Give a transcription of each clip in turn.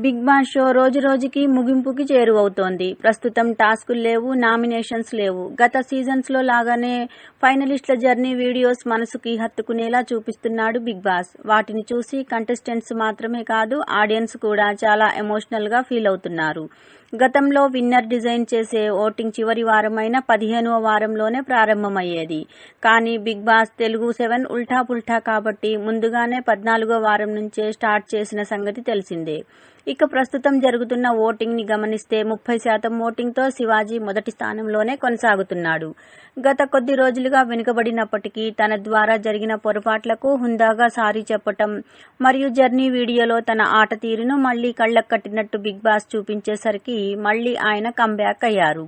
Big boss show రోజు రోజుకి ముగింపుకి చేరువవుతోంది. ప్రస్తుతం టాస్కులు లేవు, నామినేషన్స్ లేవు. గత సీజన్స్ లో లాగానే ఫైనలిస్టుల జర్నీ వీడియోస్ మనసుకి హత్తుకునేలా చూపిస్తున్నాడు బిగ్ బాస్. వాటిని చూసి కంటెస్టెంట్స్ మాత్రమే కాదు, ఆడియన్స్ కూడా చాలా ఎమోషనల్ గా ఫీల్ అవుతున్నారు. గతంలో విన్నర్ డిజైన్ చేసే ఓటింగ్ చివరి వారమైన 15వ వారంలోనే ప్రారంభమయ్యేది. కానీ బిగ్ బాస్ తెలుగు 7 ఉల్టా పుల్టా కాబట్టి ముందుగానే 14వ వారం నుంచే స్టార్ట్ చేసిన సంగతి తెలిసిందే. ఇక ప్రస్తుతం జరుగుతున్న ఓటింగ్ ని గమనిస్తే 30% ఓటింగ్ తో శివాజీ మొదటి స్థానంలోనే కొనసాగుతున్నాడు. గత కొద్ది రోజులుగా వెనుకబడినప్పటికీ తన ద్వారా జరిగిన పొరపాట్లకు హుందాగా సారీ చెప్పటం మరియు జర్నీ వీడియోలో తన ఆట తీరును మళ్లీ కళ్లకు కట్టినట్టు బిగ్ బాస్ చూపించేసరికి మళ్లీ ఆయన కంబ్యాక్ అయ్యారు.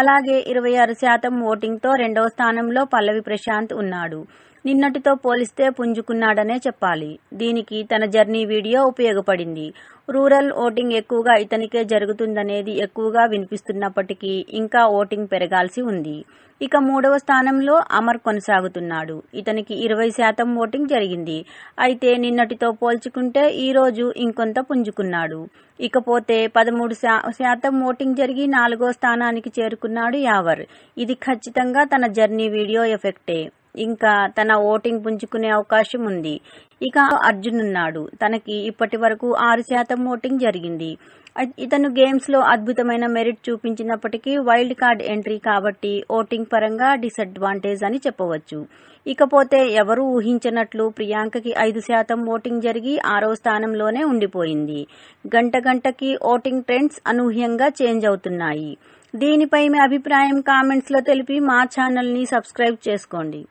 అలాగే 26% ఓటింగ్ తో రెండవ స్థానంలో పల్లవి ప్రశాంత్ ఉన్నాడు. నిన్నటితో పోలిస్తే పుంజుకున్నాడనే చెప్పాలి. దీనికి తన జర్నీ వీడియో ఉపయోగపడింది. రూరల్ ఓటింగ్ ఎక్కువగా ఇతనికే జరుగుతుందనేది ఎక్కువగా వినిపిస్తున్నప్పటికీ ఇంకా ఓటింగ్ పెరగాల్సి ఉంది. ఇక మూడవ స్థానంలో అమర్ కొనసాగుతున్నాడు. ఇతనికి 20% ఓటింగ్ జరిగింది. అయితే నిన్నటితో పోల్చుకుంటే ఈ రోజు ఇంకొంత పుంజుకున్నాడు. ఇకపోతే 13% ఓటింగ్ జరిగి 4వ స్థానానికి చేరుకున్నాడు యావర్. ఇది ఖచ్చితంగా తన జర్నీ వీడియో ఎఫెక్టే. ఇంకా తన ఓటింగ్ పుంజుకునే అవకాశం ఉంది. ఇక అర్జున్ ఉన్నాడు. తనకి ఇప్పటి వరకు 6% ఓటింగ్ జరిగింది. ఇతను గేమ్స్ లో అద్భుతమైన మెరిట్ చూపించినప్పటికీ వైల్డ్ కార్డ్ ఎంట్రీ కాబట్టి ఓటింగ్ పరంగా డిసడ్వాంటేజ్ అని చెప్పవచ్చు. ఇకపోతే ఎవరూ ఊహించనట్లు ప్రియాంకకి 5% ఓటింగ్ జరిగి 6వ స్థానంలోనే ఉండిపోయింది. గంటకి ఓటింగ్ ట్రెండ్స్ అనూహ్యంగా చేంజ్ అవుతున్నాయి. దీనిపై మీ అభిప్రాయం కామెంట్స్ లో తెలిపి మా ఛానల్ ని సబ్స్క్రైబ్ చేసుకోండి.